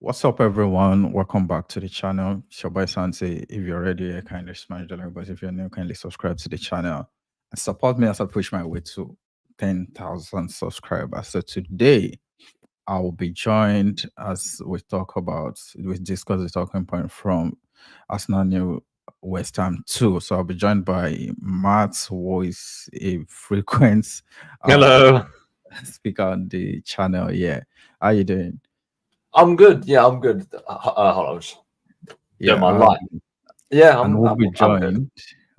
What's up, everyone? Welcome back to the channel. It's your boy Sansi. If you're already here, kindly smash the like button. If you're new, kindly subscribe to the channel and support me as I push my way to 10,000 subscribers. So today, I will be joined as we discuss the talking point from Arsenal new Westham 2. So I'll be joined by Matt, who is a frequent uh, Hello. speaker on the channel. Yeah, how you doing? I'm good. Yeah, I'm good. Hold on, I'm just doing Yeah, my life. Yeah, and we'll be I'm good. joined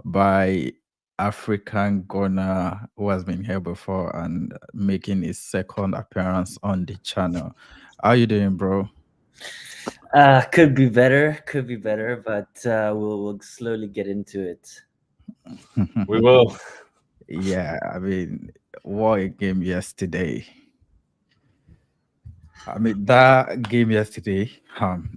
by African Ghana, who has been here before and making his second appearance on the channel. How you doing, bro? Could be better, but we'll slowly get into it. We will. Yeah, I mean, what a game yesterday. I mean, that game yesterday, I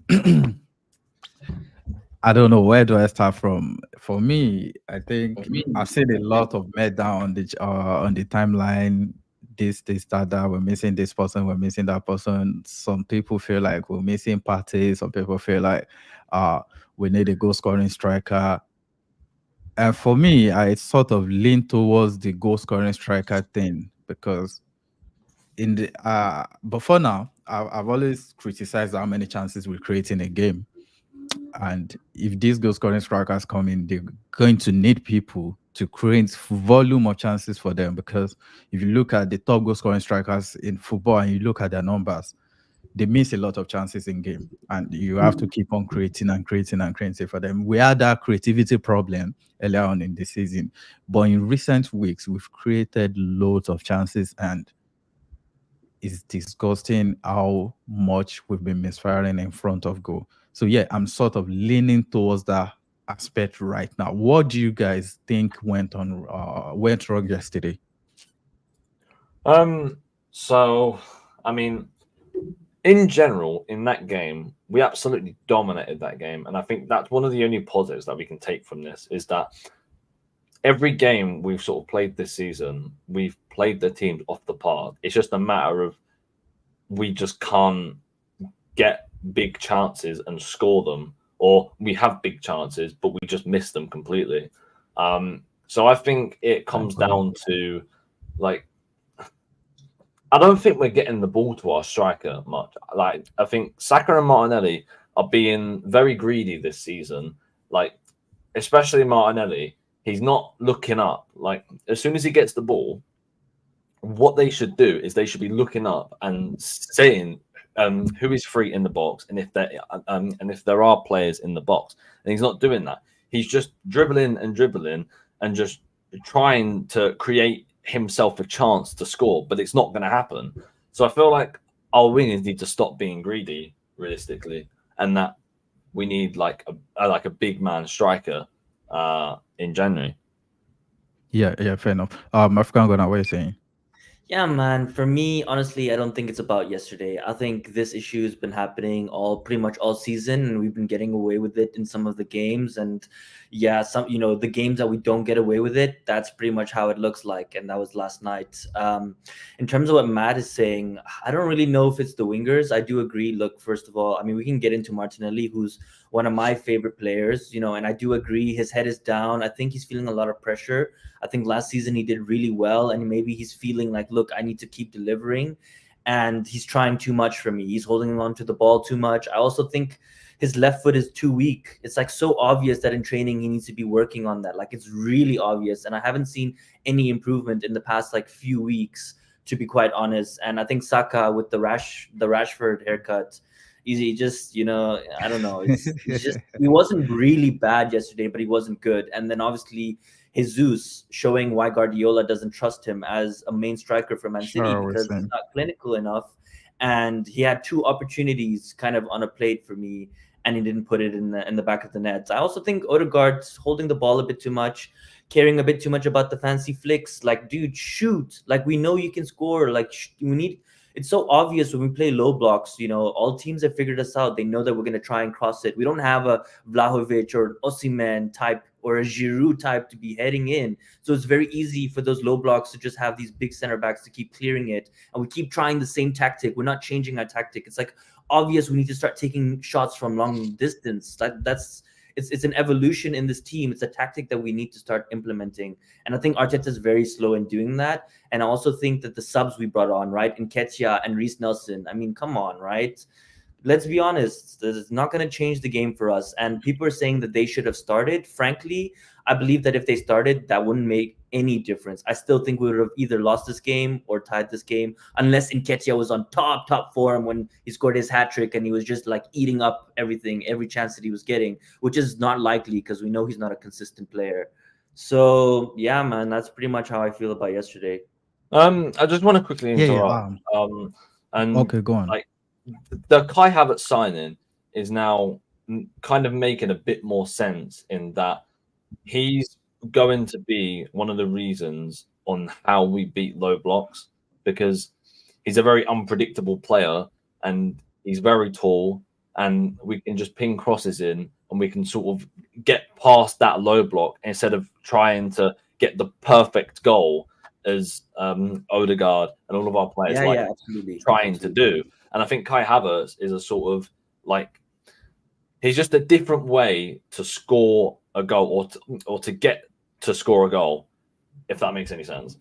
don't know, where do I start from. For me, I think I've seen a lot of meltdown on the timeline. This, that, we're missing this person, we're missing that person. Some people feel like we're missing parties. Some people feel like uh we need a goal scoring striker. And for me, I sort of lean towards the goal scoring striker thing because in the before now, I've always criticized how many chances we create in a game. And if these goal scoring strikers come in, they're going to need people to create volume of chances for them. Because if you look at the top goal scoring strikers in football and you look at their numbers, they miss a lot of chances in game. And you have to keep on creating and creating and creating for them. We had that creativity problem earlier on in the season. But in recent weeks, we've created loads of chances, and it's disgusting how much we've been misfiring in front of goal. So yeah, I'm sort of leaning towards that aspect right now. What do you guys think went wrong yesterday? Um. So, I mean, in general, in that game, we absolutely dominated that game, and I think that's one of the only positives that we can take from this is that every game we've sort of played this season, we've played the teams off the park. It's just a matter of we just can't get big chances and score them, or we have big chances but we just miss them completely. So I think it I comes agree. down to like I don't think we're getting the ball to our striker much. Like I think Saka and Martinelli are being very greedy this season. Like especially Martinelli, he's not looking up. Like as soon as he gets the ball, what they should do is they should be looking up and saying who is free in the box and if there are players in the box, and he's not doing that. He's just dribbling and just trying to create himself a chance to score, but it's not going to happen. So I feel like our wingers need to stop being greedy, realistically, and that we need like a big man striker in January. Yeah, fair enough. African Ghana, what are you saying? Yeah, man. For me, honestly, I don't think it's about yesterday. I think this issue has been happening pretty much all season, and we've been getting away with it in some of the games. And yeah, the games that we don't get away with it, that's pretty much how it looks like. And that was last night. In terms of what Matt is saying, I don't really know if it's the wingers. I do agree. Look, first of all, I mean, we can get into Martinelli, who's one of my favorite players, and I do agree his head is down. I think he's feeling a lot of pressure. I think last season he did really well, and maybe he's feeling like, look, I need to keep delivering, and he's trying too much for me. He's holding on to the ball too much. I also think his left foot is too weak. It's like so obvious that in training he needs to be working on that. Like it's really obvious, and I haven't seen any improvement in the past like few weeks, to be quite honest. And I think Saka with the Rashford haircut, he just, I don't know. It's just he wasn't really bad yesterday, but he wasn't good. And then obviously Jesus showing why Guardiola doesn't trust him as a main striker for Man City Sure, we're because he's saying. not clinical enough. And he had two opportunities kind of on a plate for me, and he didn't put it in the back of the net. I also think Odegaard's holding the ball a bit too much, caring a bit too much about the fancy flicks. Like, dude, shoot! Like we know you can score. Like we need. It's so obvious when we play low blocks. All teams have figured us out. They know that we're going to try and cross it. We don't have a Vlahovic or Osimhen type or a Giroud type to be heading in. So it's very easy for those low blocks to just have these big center backs to keep clearing it. And we keep trying the same tactic. We're not changing our tactic. It's like obvious we need to start taking shots from long distance. It's an evolution in this team. It's a tactic that we need to start implementing. And I think Arteta is very slow in doing that. And I also think that the subs we brought on, right, Nketiah and Reece Nelson, I mean, come on, right? Let's be honest, this is not going to change the game for us. And people are saying that they should have started. Frankly, I believe that if they started, that wouldn't make any difference. I still think we would have either lost this game or tied this game, unless Nketiah was on top form when he scored his hat trick and he was just like eating up everything, every chance that he was getting, which is not likely because we know he's not a consistent player. So yeah, man, that's pretty much how I feel about yesterday. I just want to quickly interrupt. And okay, go on. Like, the Kai Havertz signing is now kind of making a bit more sense in that he's going to be one of the reasons on how we beat low blocks, because he's a very unpredictable player and he's very tall, and we can just ping crosses in and we can sort of get past that low block instead of trying to get the perfect goal as Odegaard and all of our players trying to do. And I think Kai Havertz is a sort of like, he's just a different way to score a goal or to get to score a goal, if that makes any sense.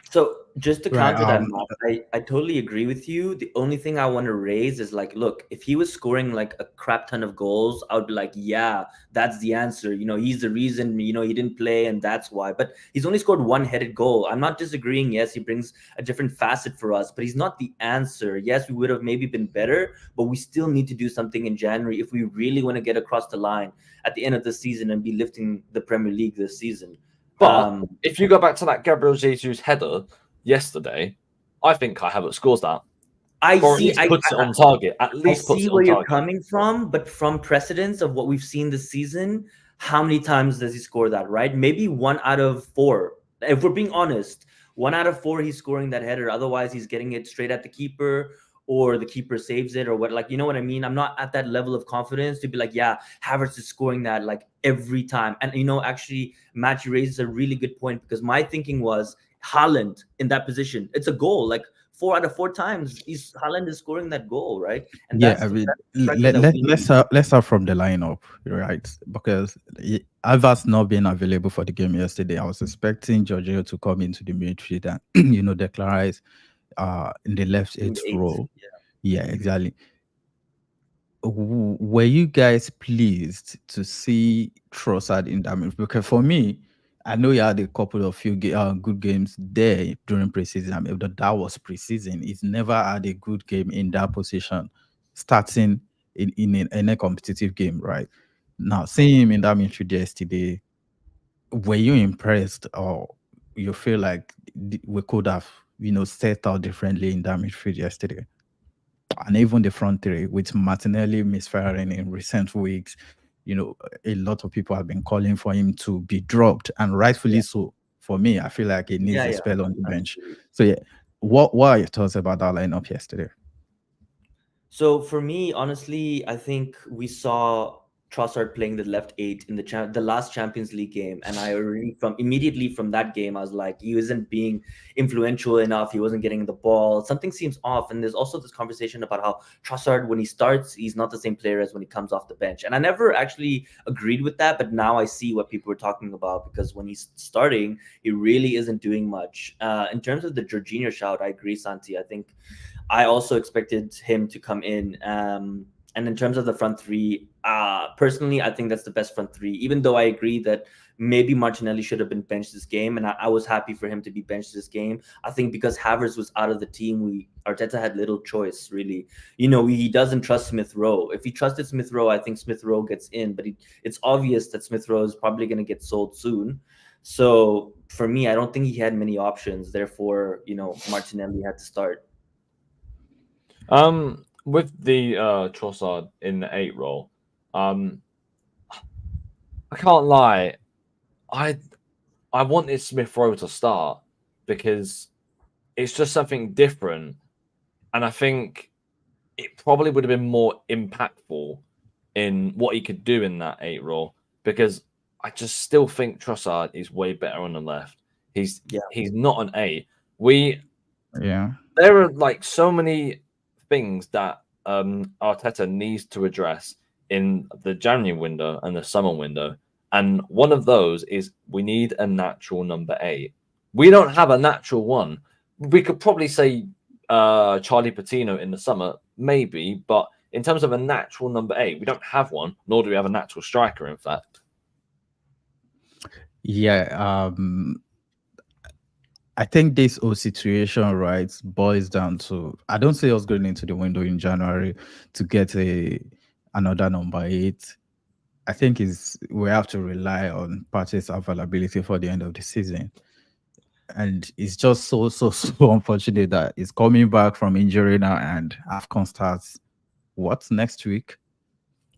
So just to counter that, I totally agree with you. The only thing I want to raise is like, look, if he was scoring like a crap ton of goals, I would be like, yeah, that's the answer. You know, he's the reason, you know, he didn't play and that's why. But he's only scored one headed goal. I'm not disagreeing. Yes, he brings a different facet for us, but he's not the answer. Yes, we would have maybe been better, but we still need to do something in January if we really want to get across the line at the end of the season and be lifting the Premier League this season. But if you go back to that Gabriel Jesus header yesterday, I think Kai Havertz scores that. Puts it on target. At least puts it on target. I see where you're coming from, but from precedence of what we've seen this season, how many times does he score that, right? Maybe 1 out of 4. If we're being honest, 1 out of 4 he's scoring that header. Otherwise, he's getting it straight at the keeper, or the keeper saves it, or what, like, you know what I mean? I'm not at that level of confidence to be like, yeah, Havertz is scoring that like every time. And, you know, actually, Matt, you raises a really good point, because my thinking was Haaland in that position. It's a goal. Like 4 out of 4 times, Haaland is scoring that goal, right? And yeah, I mean, let's start from the lineup, right? Because Havertz not being available for the game yesterday, I was expecting Jorginho to come into the midfield and, you know, declare in the left 8 row. Yeah, exactly. Were you guys pleased to see Trossard in that midfield? Because for me, I know you had a couple of good games there during preseason. I mean, that was preseason. He's never had a good game in that position, starting in a competitive game, right? Now, seeing him in that midfield yesterday, were you impressed, or you feel like we could have, you know, set out differently in that midfield yesterday? And even the front three, with Martinelli misfiring in recent weeks, you know, a lot of people have been calling for him to be dropped, and rightfully so. For me, I feel like he needs a spell on the bench. So yeah, what are your thoughts about that lineup yesterday? So for me, honestly, I think we saw Trossard playing the left 8 in the last Champions League game, and I already immediately from that game I was like, he isn't being influential enough. He wasn't getting the ball. Something seems off. And there's also this conversation about how Trossard, when he starts, he's not the same player as when he comes off the bench. And I never actually agreed with that, but now I see what people were talking about, because when he's starting, he really isn't doing much. In terms of the Jorginho shout, I agree, Santi. I think I also expected him to come in. And in terms of the front three, personally, I think that's the best front three, even though I agree that maybe Martinelli should have been benched this game. And I was happy for him to be benched this game. I think because Havertz was out of the team, Arteta had little choice, really. You know, he doesn't trust Smith Rowe. If he trusted Smith Rowe, I think Smith Rowe gets in. But it's obvious that Smith Rowe is probably going to get sold soon. So for me, I don't think he had many options. Therefore, you know, Martinelli had to start. With the Trossard in the 8 role, I can't lie. I wanted Smith Rowe to start because it's just something different, and I think it probably would have been more impactful in what he could do in that 8 role. Because I just still think Trossard is way better on the left. He's Yeah. he's not an A. Yeah. There are like so many things that Arteta needs to address in the January window and the summer window, and one of those is we need a natural number 8. We don't have a natural one. We could probably say Charlie Patino in the summer, maybe, but in terms of a natural number 8, we don't have one, nor do we have a natural striker, in fact. Yeah. I think this whole situation, right, boils down to I don't see us going into the window in January to get another number 8. I think is we have to rely on Partey's availability for the end of the season. And it's just so unfortunate that he's coming back from injury now and AFCON starts next week.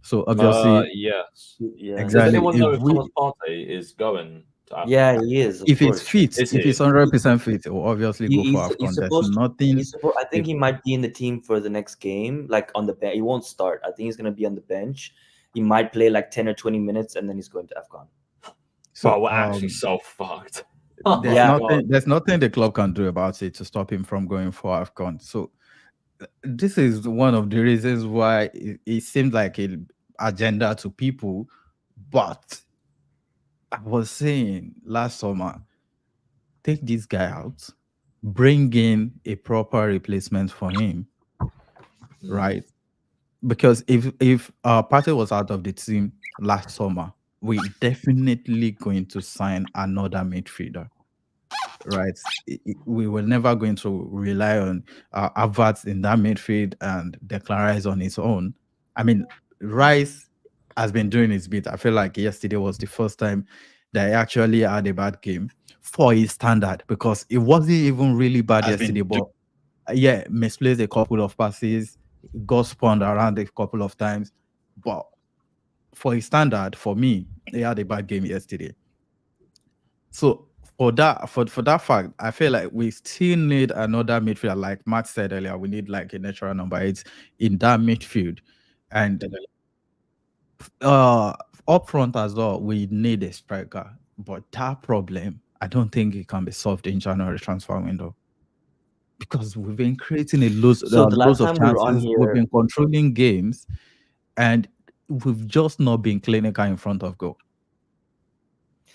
So obviously, Yes. Yeah. Does exactly. anyone know if Thomas Partey is going to Africa? Yeah, he is. If it's fit, Is if he? it's 100% fit, it will obviously go for He's AFCON. There's supposed. nothing. I think he might be in the team for the next game, like on the bench. He won't start. I think he's going to be on the bench. He might play like 10 or 20 minutes, and then he's going to AFCON. So we're actually so fucked. There's nothing the club can do about it to stop him from going for AFCON. So this is one of the reasons why it seemed like an agenda to people. But I was saying last summer, take this guy out, bring in a proper replacement for him, right? Because if Partey was out of the team last summer, we're definitely going to sign another midfielder, right? We were never going to rely on Havertz in that midfield and Declan Rice on his own. I mean, Rice has been doing his bit. I feel like yesterday was the first time that he actually had a bad game for his standard, because it wasn't even really bad yesterday, but yeah, misplaced a couple of passes, got spun around a couple of times, but for his standard, for me, he had a bad game yesterday. So for that fact, I feel like we still need another midfielder. Like Matt said earlier, we need like a natural number 8 in that midfield, and up front as well, we need a striker. But that problem, I don't think it can be solved in January transfer window, because we've been creating loads of chances. We've been controlling games, and we've just not been clinical in front of goal.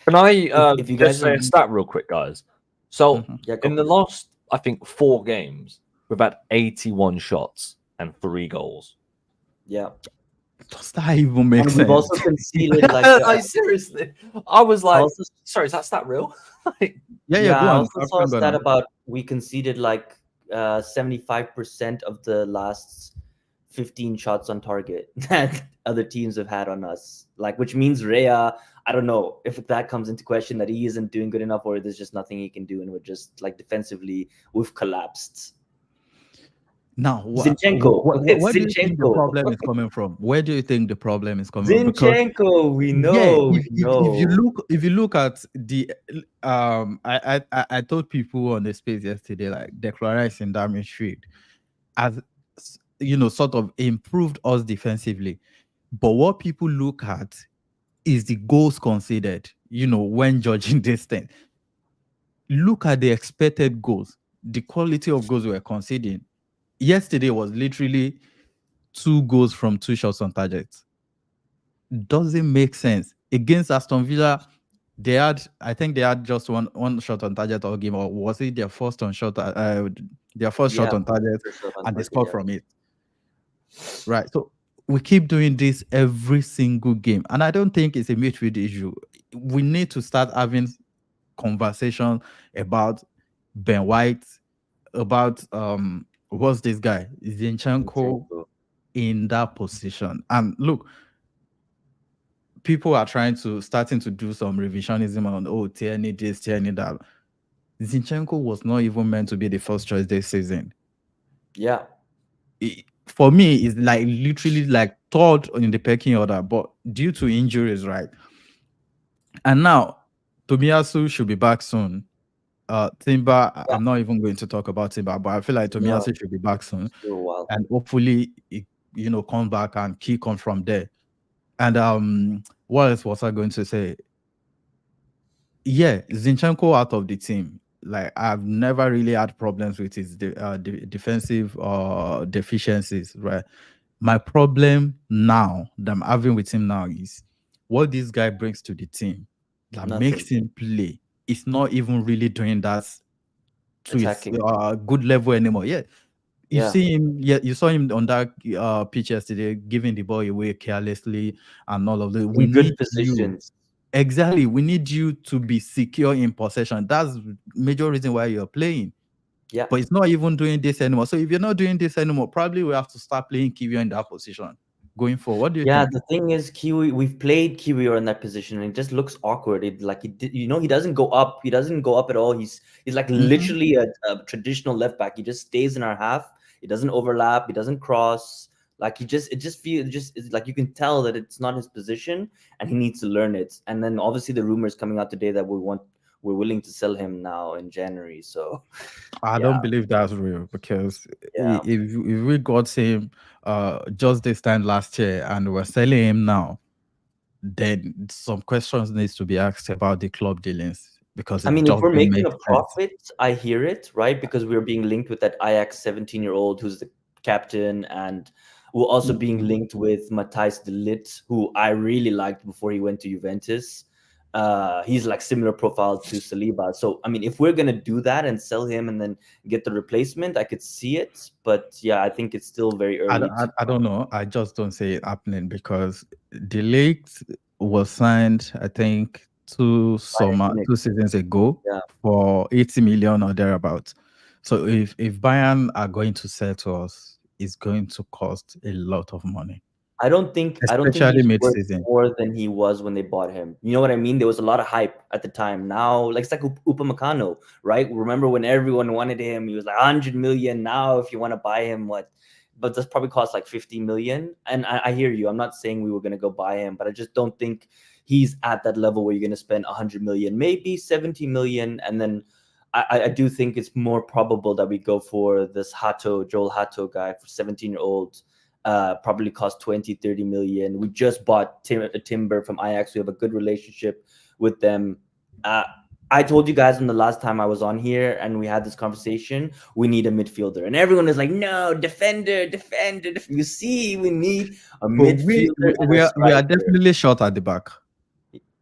Can I if you guys just say a stat real quick, guys? So in the last, I think, 4 games, we've had 81 shots and 3 goals. Yeah. Does that even make sense? We've also conceded like seriously. I was like, sorry, is that stat real? Yeah. I also saw a stat about we conceded like 75% of the last 15 shots on target that other teams have had on us. Like, which means Rhea, I don't know if that comes into question, that he isn't doing good enough, or there's just nothing he can do, and we're just like defensively we've collapsed. Now, Zinchenko. Where do you think the problem is coming from? Where do you think the problem is coming from? Zinchenko, we know. If you look at the I told people on the space yesterday, like Declan Rice in that midfield as sort of improved us defensively. But what people look at is the goals conceded, when judging this thing. Look at the expected goals, the quality of goals we're conceding. Yesterday was literally 2 goals from 2 shots on target. Doesn't make sense. Against Aston Villa, I think they had just one shot on target all game, or was it their first shot on target, and they scored from it. Right. So we keep doing this every single game, and I don't think it's a midfield issue. We need to start having conversation about Ben White, about what's this guy Zinchenko in that position. And look, people are starting to do some revisionism on Tierney this, Tierney that. Zinchenko was not even meant to be the first choice this season. Yeah. For me, it's like literally like 3rd in the pecking order, but due to injuries, right? And now Tomiyasu should be back soon. Timber, I'm not even going to talk about Timber, but I feel like Tomiyasu should be back soon, and hopefully, come back and kick on from there. And what else was I going to say? Yeah, Zinchenko out of the team. Like I've never really had problems with his defensive deficiencies. Right. My problem now that I'm having with him now is what this guy brings to the team that Nothing makes him play. It's not even really doing that to its attacking. good level anymore. Yeah, you Yeah, see him. Yeah, you saw him on that pitch yesterday, giving the ball away carelessly and all of that. We in good need you. positions. Exactly. We need you to be secure in possession. That's major reason why you're playing. Yeah. But it's not even doing this anymore. So if you're not doing this anymore, probably we have to start playing Kivio in that position going forward. What do you Yeah, think? the thing is, Kiwi. We've played Kiwi in that position, and it just looks awkward. It like he doesn't go up. He doesn't go up at all. He's like Mhm. literally a traditional left back. He just stays in our half. He doesn't overlap. He doesn't cross. Like it just feels just it's like you can tell that it's not his position, and he needs to learn it. And then obviously the rumors coming out today that we're willing to sell him now in January. So I yeah, don't believe that's real because yeah. if we got him just this time last year and we're selling him now, then some questions needs to be asked about the club dealings because I it mean, if we're doesn't making make a sense. profit, I hear it, right? Because we're being linked with that Ajax 17-year-old who's the captain, and we're also being Mhm. linked with Matthijs de Ligt, who I really liked before he went to Juventus. He's like similar profile to Saliba. So, I mean, if we're gonna do that and sell him and then get the replacement, I could see it. But yeah, I think it's still very early to. I don't know. I just don't see it happening because the league was signed, I think, Bayern Munich. 2 seasons ago Yeah. for 80 million or thereabouts. So if Bayern are going to sell to us, it's going to cost a lot of money, I don't think especially he's worth mid-season. more than he was when they bought him. You know what I mean? There was a lot of hype at the time. Now, like it's like Upamecano, right? Remember when everyone wanted him? He was like 100 million. Now, if you want to buy him, what? But that's probably cost like 50 million. And I hear you. I'm not saying we were gonna go buy him, but I just don't think he's at that level where you're gonna spend 100 million, maybe 70 million, and then. I do think it's more probable that we go for this Joel Hato guy for 17-year-old probably cost 20, 30 million. We just bought Timber from Ajax. We have a good relationship with them. I told you guys in the last time I was on here and we had this conversation, we need a midfielder. And everyone is like, no, defender. You see, we need a But midfielder and a we are striker. definitely short at the back.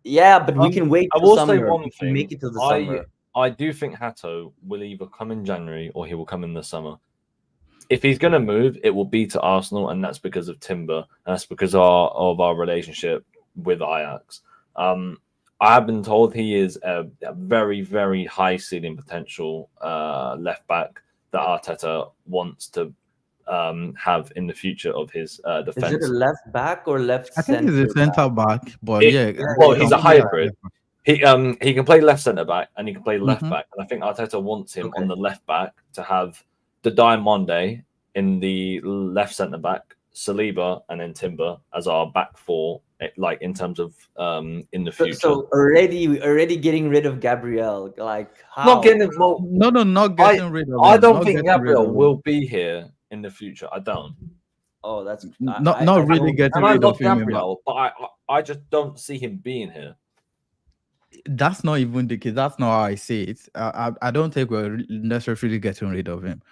Yeah, but we can wait I till will say summer. one We can thing. make it till the summer. I do think Hato will either come in January or he will come in the summer. If he's going to move, it will be to Arsenal, and that's because of Timber. And that's because of our relationship with Ajax. I have been told he is a very, very high ceiling potential left back that Arteta wants to have in the future of his Is it a defense. left back or left I think he's a center back? center back, but yeah, Well, he he's can a play as hybrid. left back. He can play left centre back and he can play left Mhm. back. And I think Arteta wants him Okay. on the left back to have the Diamande in the left centre back, Saliba and then Timber as our back four, like in terms of in the future. So already getting rid of Gabriel. Like how? Not getting him. Well, No, not getting rid of I him. don't Not think getting rid Gabriel of him. will be here in the future. I don't. Oh, that's Not I really don't. getting And I rid of love him. Gabriel, but I just don't see him being here. That's not even the case. That's not how I see it. I don't think we're necessarily getting rid of him.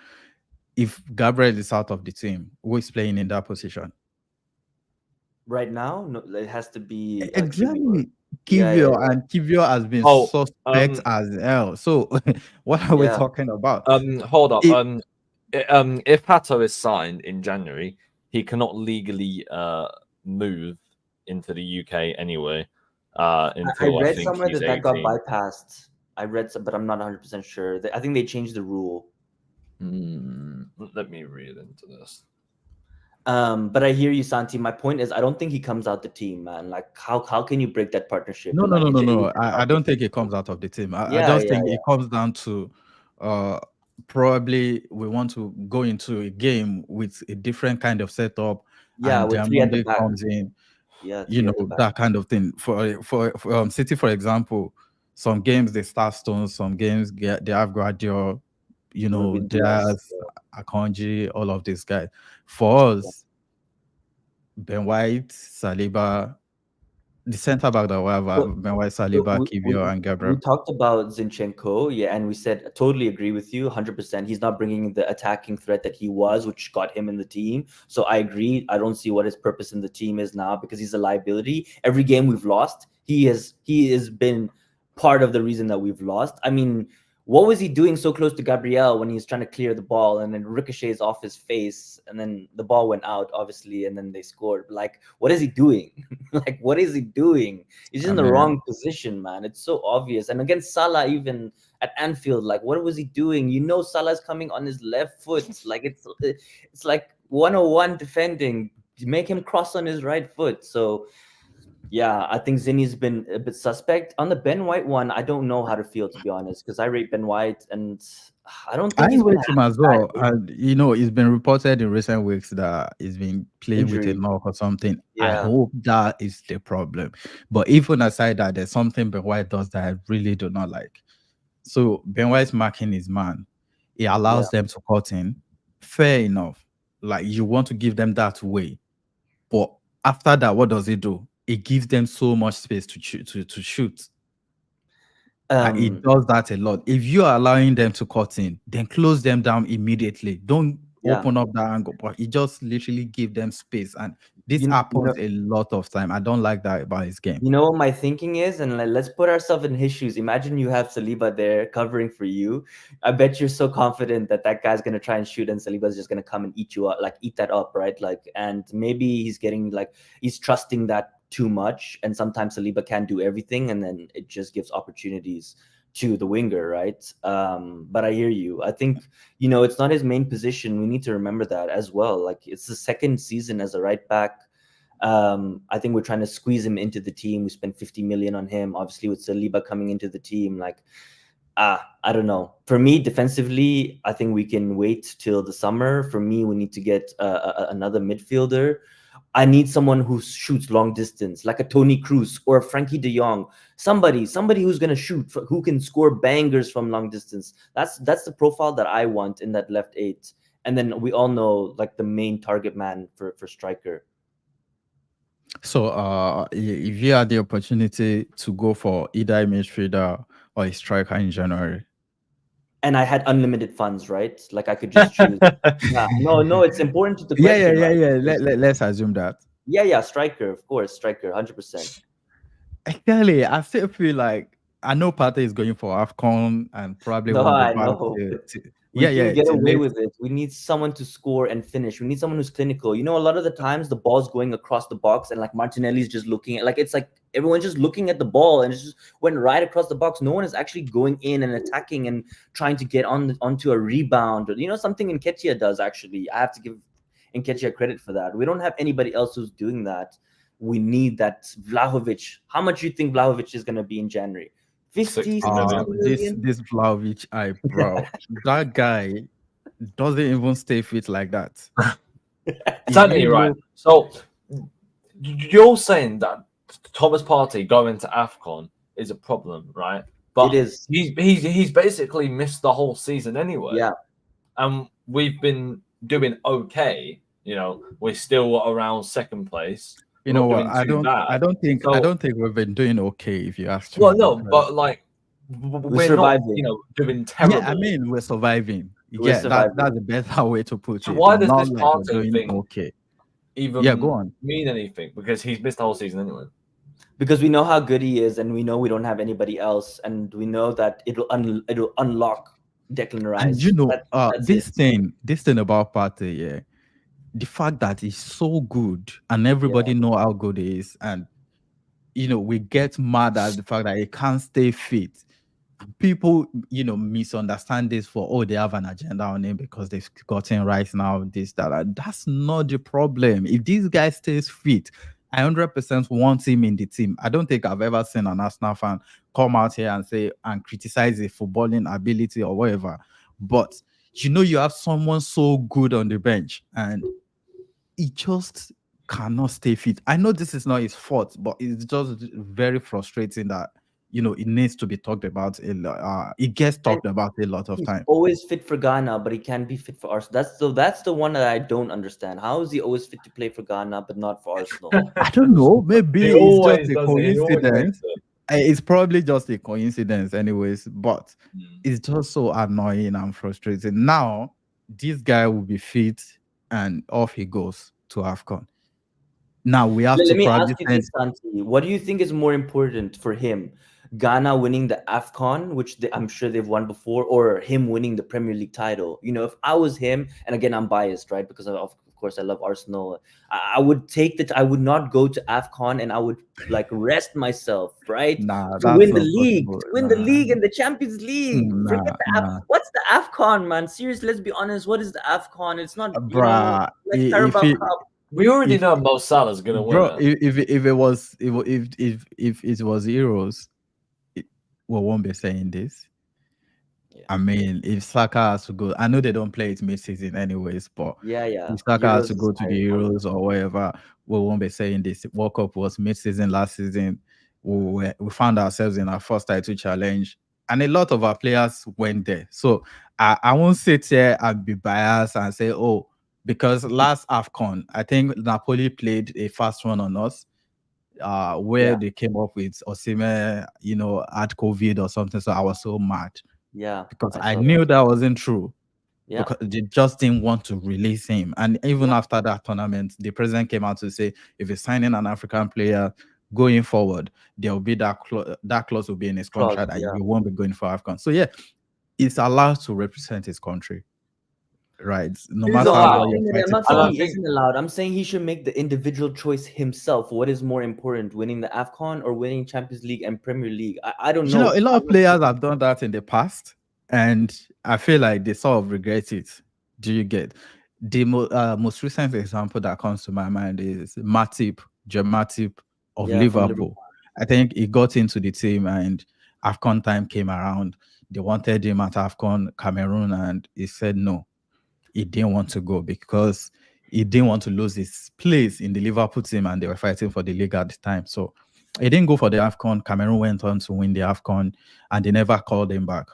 If Gabriel is out of the team, who is playing in that position? Right now, no, it has to be Kiwior. Exactly. Yeah, yeah, Kivio, and Kivio has been Oh, suspect as hell. So what are we yeah. talking about? hold up. It- If Pato is signed in January, he cannot legally move into the UK anyway. I Until I read think somewhere he's that got 18. bypassed. I read some, but I'm not 100% sure. I think they changed the rule. Let me read into this. But I hear you, Santi. My point is, I don't think he comes out the team, man. Like, how can you break that partnership? no, And no, like, no, no, no. it's I don't think it comes out of the team. I yeah, just yeah, think yeah. it comes down to probably we want to go into a game with a different kind of setup, Yeah, and with three at the Diamond back. comes in, Yeah, you three at the know, back. that kind of thing. For City, for example, some games they start Stones, some games they have Guardiola, you know, Ruben Diaz. Diaz, Akonji, all of these guys. For us, Ben White, Saliba, The center back that we have So, Ben White, so Saliba, Kivio, and we Gabriel. talked about Zinchenko, yeah, and we said I totally agree with you, 100%. He's not bringing the attacking threat that he was, which got him in the team. So I agree. I don't see what his purpose in the team is now because he's a liability. Every game we've lost, he has been part of the reason that we've lost. I mean, what was he doing so close to Gabriel when he was trying to clear the ball and then ricochets off his face and then the ball went out, obviously, and then they scored? Like, what is he doing? Like, what is he doing? He's just I in the mean, wrong position, man. It's so obvious. And against Salah, even at Anfield, like, what was he doing? You know, Salah's coming on his left foot. Like, it's like 101 defending. Make him cross on his right foot. So yeah, I think Zinni's been a bit suspect. On the Ben White one, I don't know how to feel, to be honest, because I rate Ben White and I don't I think he's been rate him as bad. well. And it's been reported in recent weeks that he's been playing with a Injury. knock or something. I Yeah. hope that is the problem. But even aside that, there's something Ben White does that I really do not like. So Ben White's marking his man. He Yeah. allows them to cut in. Fair enough. Like you want to give them that way. But after that, what does he do? It gives them so much space to shoot. It does that a lot. If you are allowing them to cut in, then close them down immediately. Don't Yeah. open up that angle, but it just literally give them space. And this You happens know, a lot of time. I don't like that about his game. you know what my thinking is, and let's put ourselves in his shoes. Imagine you have Saliba there covering for you. I bet you're so confident that that guy's gonna try and shoot, and Saliba's just gonna come and eat you up, like eat that up, right? Like, and maybe he's trusting that too much, and sometimes Saliba can't do everything, and then it just gives opportunities to the winger, right? But I hear you. I think it's not his main position. We need to remember that as well. Like, it's the second season as a right back. I think we're trying to squeeze him into the team. We spent 50 million on him. Obviously, with Saliba coming into the team, like, I don't know. For me, defensively, I think we can wait till the summer. For me, we need to get another midfielder. I need someone who shoots long distance, like a Tony Cruz or a Frankie De Jong. Somebody who's gonna shoot, who can score bangers from long distance. That's the profile that I want in that left eight. And then we all know, like, the main target man for striker. So if you had the opportunity to go for either a midfielder or a striker in January, and I had unlimited funds, right? Like, I could just choose. Yeah, no, it's important to the yeah, question, right? let's assume that. Yeah, striker, of course, striker, 100%. Actually, I still feel like I know Partey is going for AFCON and probably No, won't be I back know. to We yeah, can get to away late. with it. We need someone to score and finish. We need someone who's clinical. A lot of the times the ball's going across the box and, like, Martinelli's just looking at, like, it's like everyone's just looking at the ball and it just went right across the box. No one is actually going in and attacking and trying to get onto a rebound. Or, something Nketiah does, actually. I have to give Nketiah credit for that. We don't have anybody else who's doing that. We need that Vlahovic. How much do you think Vlahovic is going to be in January? 50 million? This Vlahovic, bro, that guy doesn't even stay fit like that. Exactly right. So you're saying that Thomas Partey going to AFCON is a problem, right? But it is. He's basically missed the whole season anyway. Yeah. And we've been doing okay. We're still around second place. You know what? I don't think we've been doing okay, if you ask me. Well, no, but like we're surviving. not, doing terrible. Yeah, I mean, we're surviving. We're surviving. That's the better way to put so it. why does not this like Partey we're doing thing okay even go on. mean anything? Because he's missed the whole season anyway. Because we know how good he is, and we know we don't have anybody else, and we know that it'll unlock Declan Rice. And this thing about Partey, yeah, the fact that he's so good and everybody know how good he is, and we get mad at the fact that he can't stay fit. People, misunderstand this for, they have an agenda on him because they've gotten right now, this, that. That's not the problem. If this guy stays fit, I 100% want him in the team. I don't think I've ever seen an Arsenal fan come out here and say and criticize his footballing ability or whatever. But you have someone so good on the bench and he just cannot stay fit. I know this is not his fault, but it's just very frustrating that it needs to be talked about a lot. It gets And talked about a lot of he's time. always fit for Ghana, but he can't be fit for Arsenal. That's the one that I don't understand. How is he always fit to play for Ghana but not for Arsenal? I don't know. He Maybe it's just always a does it. He always makes coincidence. it. It's probably just a coincidence, anyways. But Mm. it's just so annoying and frustrating. Now, this guy will be fit, and off he goes to AFCON. Now we have Let to me ask probably you send. this, Santi. What do you think is more important for him? Ghana winning the AFCON, which I'm sure they've won before, or him winning the Premier League title? If I was him, and again, I'm biased, right? Because of course I love Arsenal. I would take that. I would not go to AFCON, and I would like rest myself, right? Nah, To that's win the not league, possible. to win the league and the Champions League. Nah, Forget the nah, what's the AFCON, man? Seriously, let's be honest. What is the AFCON? It's not, bruh. like If Carabao it, Cup. We already if know Mo Salah's gonna win bro, it. if it was if it was Euros, we won't be saying this. Yeah. I mean, if Saka has to go, I know they don't play it mid-season anyways, but Yeah. if Saka has Euros to is go to very the important. Euros or whatever, we won't be saying this. World Cup was mid-season last season. We found ourselves in our first title challenge, and a lot of our players went there. So I won't sit here and be biased and say, oh, because last AFCON, I think Napoli played a fast one on us, where Yeah. they came up with Osimhen, had COVID or something. So I was so mad Yeah. because I I saw knew that. that wasn't true, Yeah. because they just didn't want to release him. And even Yeah. after that tournament, the president came out to say, if you're signing an African player going forward, there will be that clause will be in his Clause. contract that Yeah. you won't be going for AFCON. So yeah, it's allowed to represent his country, right? No It is matter No, I'm not what allowed, you're saying that. I'm fighting not and saying I for. he think isn't allowed. I'm saying he should make the individual choice himself. What is more important, winning the AFCON or winning Champions League and Premier League? I don't know. A lot I'm of not sure. players have done that in the past, and I feel like they sort of regret it. Do you get the most recent example that comes to my mind is Matip of Yeah, from Liverpool. Liverpool. I think he got into the team, and AFCON time came around. They wanted him at AFCON Cameroon, and he said no. He didn't want to go because he didn't want to lose his place in the Liverpool team, and they were fighting for the league at the time. So he didn't go for the AFCON. Cameroon went on to win the AFCON, and they never called him back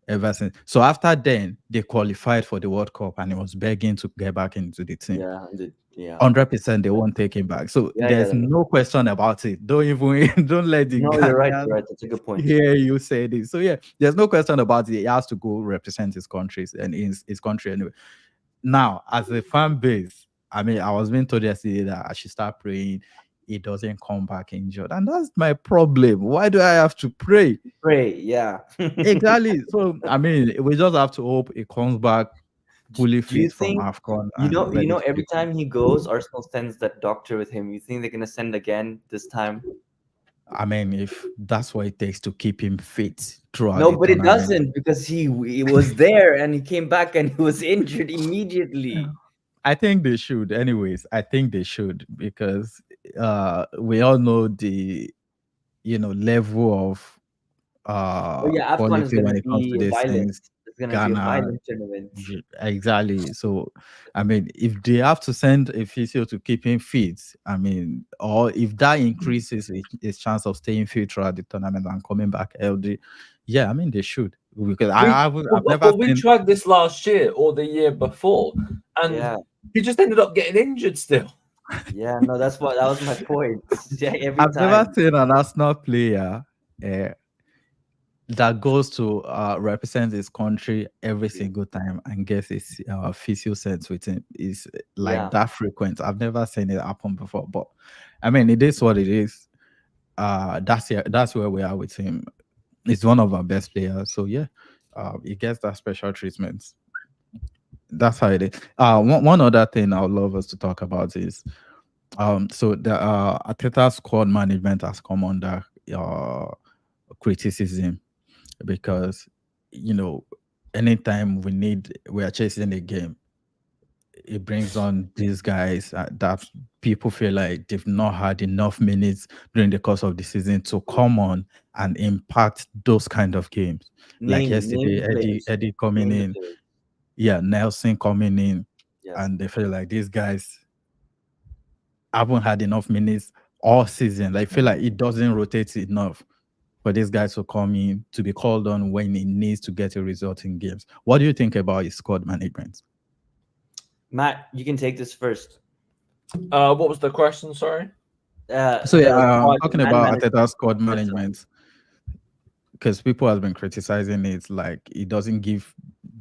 ever since. So after then, they qualified for the World Cup, and he was begging to get back into the team. Yeah. Yeah. 100% they won't take him back. So Yeah. there's no question about it. Don't even don't let the No, you're right. Ghanaians You're right. That's a good point. hear you say this. So yeah, there's no question about it. He has to go represent his countries and his country anyway. Now, as a fan base, I mean, I was being told yesterday that I should start praying he doesn't come back injured. And that's my problem. Why do I have to pray? Pray. Yeah. Exactly. So, I mean, we just have to hope he comes back fully Do you fit from think AFCON and you ready know to every pick him. time he goes, Arsenal sends that doctor with him. You think they're gonna send again this time? I mean, if that's what it takes to keep him fit throughout No, the but it tournament. doesn't because he was there and he came back and he was injured immediately. I think they should, anyways. I think they should because we all know the level of Oh yeah, AFCON is quality gonna when it comes to be these violent. things. It's gonna be a Ghana, violent tournament. exactly. So, I mean, if they have to send a physio to keep him fit, I mean, or if that increases his chance of staying fit throughout the tournament and coming back healthy, yeah, I mean, they should because I've never but we seen. tried this last year or the year before, and Yeah, he just ended up getting injured still. yeah. No, that was my point. Yeah, every I've never time. seen an Arsenal player that goes to represent his country every single time and gets his physio sent with him is like Yeah. that frequent. I've never seen it happen before, but I mean, it is what it is. That's where we are with him. He's one of our best players, so yeah, he gets that special treatment. That's how it is. One other thing I would love us to talk about is so the Ateta squad management has come under criticism because anytime we are chasing a game, it brings on these guys that people feel like they've not had enough minutes during the course of the season to come on and impact those kind of games. Like Name yesterday, the players. Eddie coming Name the in, players. yeah, Nelson coming in, Yes. and they feel like these guys haven't had enough minutes all season. Like feel like it doesn't rotate enough. for these guys to come in to be called on when it needs to get a result in games. What do you think about his squad management? Matt, you can take this first. What was the question? Sorry. So yeah, I'm talking man about management. Arteta's squad management because people have been criticizing it, like it doesn't give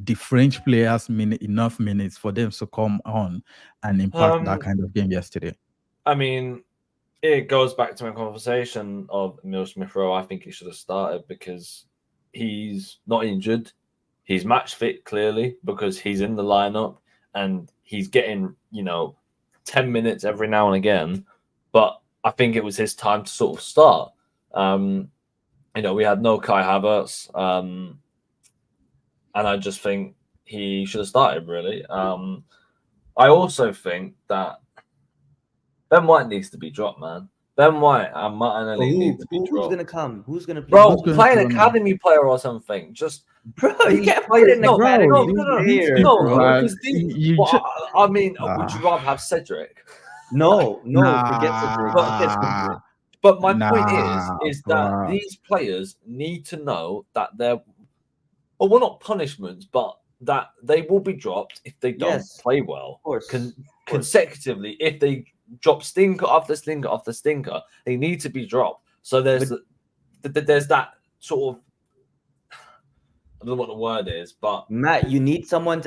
the French players enough minutes for them to come on and impact that kind of game yesterday. I mean, it goes back to my conversation of Emile Smith-Rowe. I think he should have started because he's not injured. He's match fit clearly because he's in the lineup and he's getting, 10 minutes every now and again. But I think it was his time to sort of start. We had no Kai Havertz. And I just think he should have started, really. I also think that Ben White needs to be dropped, man. Ben White and Martinelli need to be dropped. Who's gonna come? Who's gonna play? Bro, play an academy player or something. Just bro, you can't play an academy player. I mean, would you rather have Cedric? No, forget Cedric. But my point is that these players need to know that they're not punishments, but that they will be dropped if they don't play well. Of course. Consecutively, if they drop stinker after stinker after stinker, they need to be dropped. So there's that sort of, I don't know what the word is, but Matt, you need someone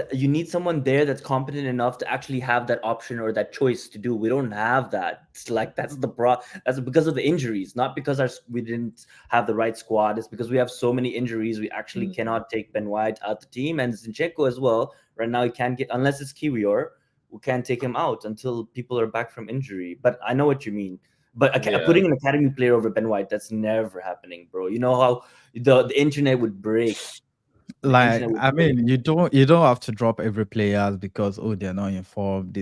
there that's competent enough to actually have that option or that choice to do. We don't have that. It's like that's because of the injuries, not because we didn't have the right squad. It's because we have so many injuries. We actually cannot take Ben White out the team, and Zinchenko as well. Right now, he can't get, unless it's Kiwior, we can't take him out until people are back from injury. But I know what you mean. But putting an academy player over Ben White, that's never happening, bro. You know how the internet would break. Like, I mean, you don't have to drop every player because they're not informed.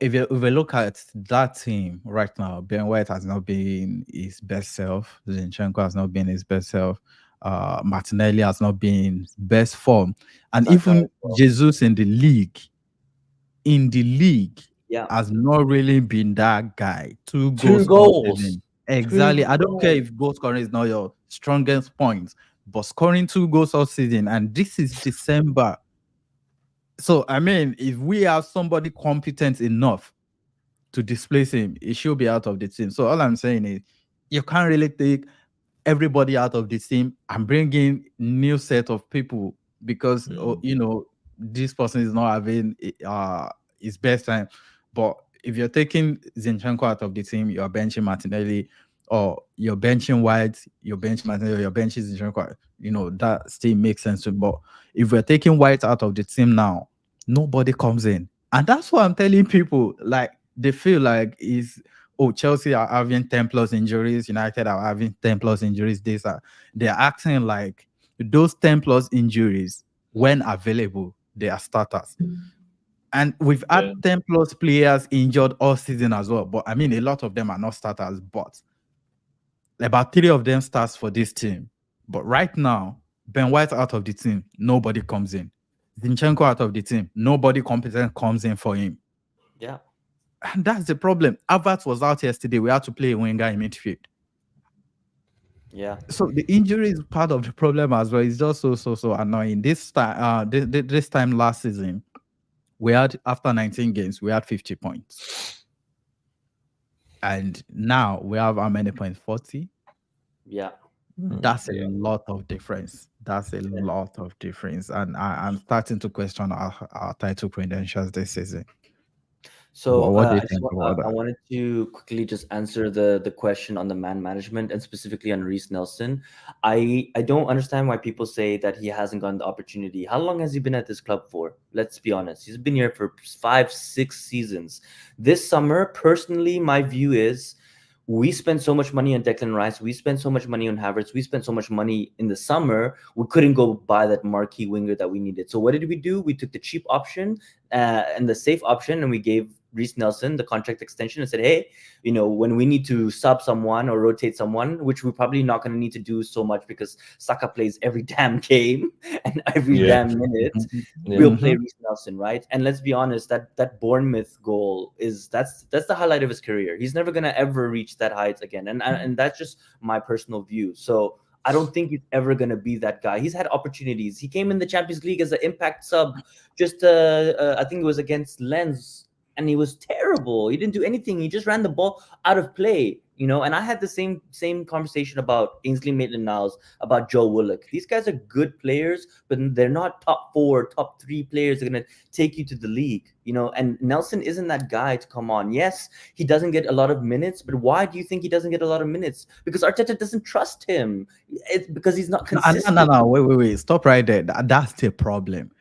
If you look at that team right now, Ben White has not been his best self. Zinchenko has not been his best self. Martinelli has not been his best form, and even Jesus in the league has not really been that guy. Two goals. Exactly. I don't care if goal scoring is not your strongest point, but scoring 2 goals all season, and this is December. So, I mean, if we have somebody competent enough to displace him, he should be out of the team. So, all I'm saying is you can't really take everybody out of the team and bring in new set of people because, this person is not having his best time. But if you're taking Zinchenko out of the team, you're benching Martinelli, or you're benching White, you're benching Martinelli, you're benching Zinchenko, that still makes sense to me. But if we're taking White out of the team now, nobody comes in. And that's what I'm telling people. Like, they feel like Chelsea are having 10 plus injuries, United are having 10 plus injuries. They're acting like those 10 plus injuries, when available, they are starters. And we've had 10 plus players injured all season as well. But I mean, a lot of them are not starters, but about 3 of them starts for this team. But right now, Ben White out of the team, nobody comes in. Zinchenko out of the team, nobody competent comes in for him. Yeah. And that's the problem. Havertz was out yesterday. We had to play a winger in midfield. Yeah. So the injury is part of the problem as well. It's just so annoying. This time last season, we had, after 19 games, we had 50 points. And now we have how many points? 40? Yeah. That's a lot of difference. Lot of difference. And I'm starting to question our title credentials this season. So what do you think about that? I wanted to quickly just answer the question on the man management and specifically on Reiss Nelson. I don't understand why people say that he hasn't gotten the opportunity. How long has he been at this club for? Let's be honest. He's been here for 5-6 seasons. This summer, personally, my view is we spent so much money on Declan Rice. We spent so much money on Havertz. We spent so much money in the summer. We couldn't go buy that marquee winger that we needed. So what did we do? We took the cheap option and the safe option, and we gave Reiss Nelson the contract extension and said, hey, when we need to sub someone or rotate someone, which we're probably not going to need to do so much because Saka plays every damn game and every damn minute, we'll play Reiss Nelson, right? And let's be honest, that Bournemouth goal that's the highlight of his career. He's never going to ever reach that height again. And that's just my personal view. So I don't think he's ever going to be that guy. He's had opportunities. He came in the Champions League as an impact sub, just I think it was against Lens, and he was terrible. He didn't do anything. He just ran the ball out of play, you know. And I had the same conversation about Ainsley Maitland-Niles, about Joe Willock. These guys are good players, but they're not top 4, top 3 players that are going to take you to the league, you know. And Nelson isn't that guy to come on. Yes, he doesn't get a lot of minutes, but why do you think he doesn't get a lot of minutes? Because Arteta doesn't trust him. It's because he's not consistent. No, wait. Stop right there. That's the problem.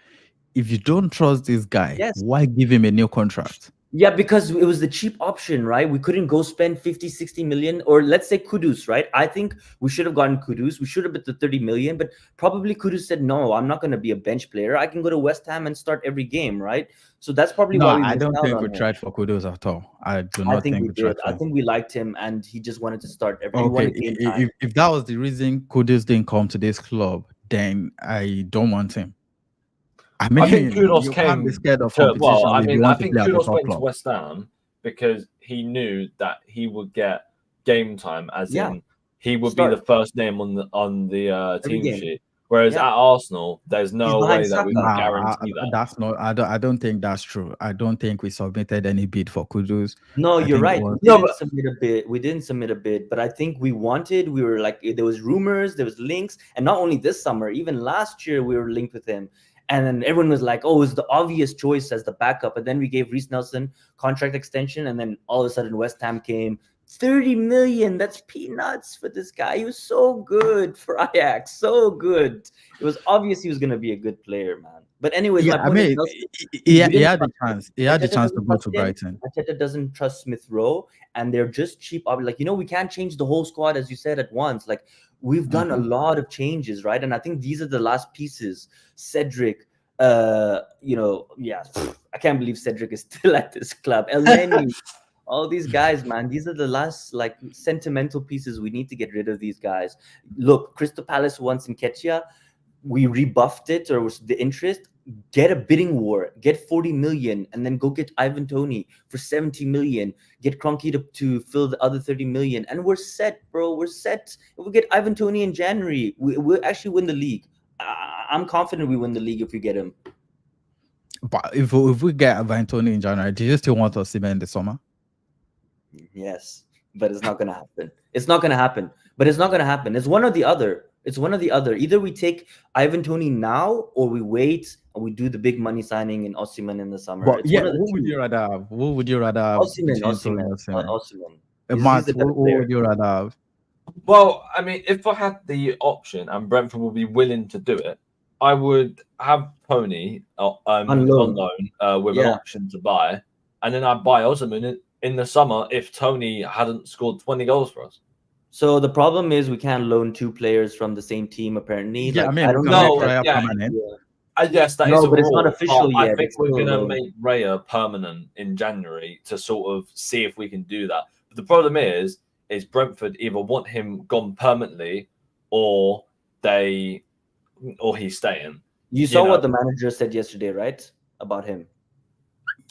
If you don't trust this guy, Yes. why give him a new contract? Yeah, because it was the cheap option, right? We couldn't go spend 50, 60 million, or let's say Kudus, right? I think we should have gotten Kudus. We should have bet the 30 million, but probably Kudus said, no, I'm not going to be a bench player. I can go to West Ham and start every game, right? So that's probably No, why we I missed don't out think on we him. tried for Kudos at all. I do I not think we we tried did. for I him. think we liked him, and he just wanted to start every. He Okay, wanted game time. if that was the reason Kudos didn't come to this club, then I don't want him. I mean, think Kudos you can't be came scared of to, competition well, I if you mean, I want to think play at the Kudos top went to club. West Ham because he knew that he would get game time, as Yeah. in he would Start. be the first name on the Every team game. sheet. Whereas Yeah. at Arsenal, there's no He's behind way that we can Saka. guarantee that. That's not. I don't think that's true. I don't think we submitted any bid for Kudus. No, I you're think it right. was- We didn't submit a bid. We didn't submit a bid, but I think we were like, there was rumors, there was links, and not only this summer, even last year we were linked with him. And then everyone was like, oh, it's the obvious choice as the backup. And then we gave Reece Nelson contract extension, and then all of a sudden West Ham came. 30 million, that's peanuts for this guy. He was so good for Ajax, so good. It was obvious he was going to be a good player, man. But anyways, Yeah, my I point is, mean, Nelson, he we had didn't the trust chance. He had the Arteta chance to doesn't go trust to him. Brighton. Arteta doesn't trust Smith Rowe, and they're just cheap. Like, you know, we can't change the whole squad, as you said, at once. Like, we've done a lot of changes, right? And I think these are the last pieces. Cedric, you know, yeah, I can't believe Cedric is still at this club. Elneny, all these guys, man, these are the last like sentimental pieces. We need to get rid of these guys. Look, Crystal Palace wants Nketiah. We rebuffed it, or was the interest. Get a bidding war, get 40 million, and then go get Ivan Toney for 70 million. Get Kroenke to fill the other 30 million, and we're set, bro. We're set. If we get Ivan Toney in January, we'll actually win the league. I'm confident we win the league if we get him. But if we get Vantoni in January, do you still want Osimhen in the summer? Yes, but it's not gonna happen. It's not gonna happen. But it's not gonna happen. It's one or the other. It's one or the other. Either we take Ivan Toney now, or we wait and we do the big money signing in Osimhen in the summer. But It's yeah, one of the who would two. you rather have? Who would you rather have? Osimhen, between Toney and Osimhen. Osimhen? He's Matt, the better who player. would you rather have? Well, I mean, if I had the option and Brentford would be willing to do it, I would have Pony on loan. loan with an Yeah. option to buy, and then I'd buy Osimhen in the summer if Tony hadn't scored 20 goals for us. So the problem is we can't loan two players from the same team. Apparently, Yeah, like, I mean, I don't we know. can know. make Raya Yeah. permanent. Yes, that is No, a but it's not rule, official but I yet. think It's we're still going to loan. make Raya permanent in January to sort of see if we can do that. But the problem is Brentford either want him gone permanently or he's staying. You saw know. what the manager said yesterday, right? About him.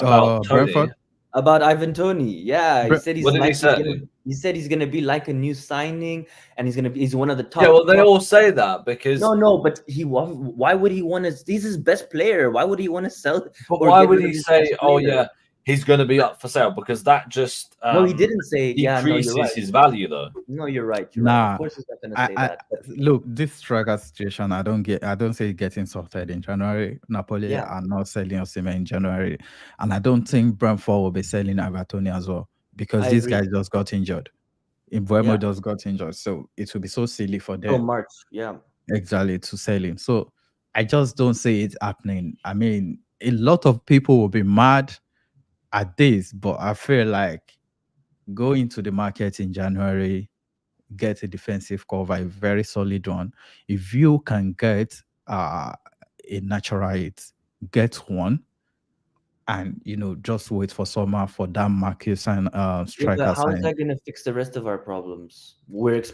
About Tony. Brentford? About Ivan Toney. Yeah, he said he's What did he like say? he said he's gonna be like a new signing, and he's one of the top. Yeah, well, they all say that because. No, but why would he want to? He's his best player. Why would he want to sell? But or why get would rid of he his say, best "Oh player? yeah, he's going to be up for sale"? Because that just No, he didn't say. Yeah, no, decreases you're right. his value, though. No, you're right. You're right. Nah, Of course, he's not gonna say that. But look, this striker situation, I don't say getting sorted in January. Napoli Yeah. are not selling Osimhen in January, and I don't think Brentford will be selling Ivatoni as well because I these agree. guys just got injured. Mbeumo Yeah. just got injured, so it will be so silly for so them March. Yeah. exactly to sell him. So I just don't see it happening. I mean, a lot of people will be mad at this, but I feel like go into the market in January, get a defensive cover, a very solid one. If you can get a natural hit, get one, and just wait for summer for that Marcus and striker How is sign. that gonna fix the rest of our problems?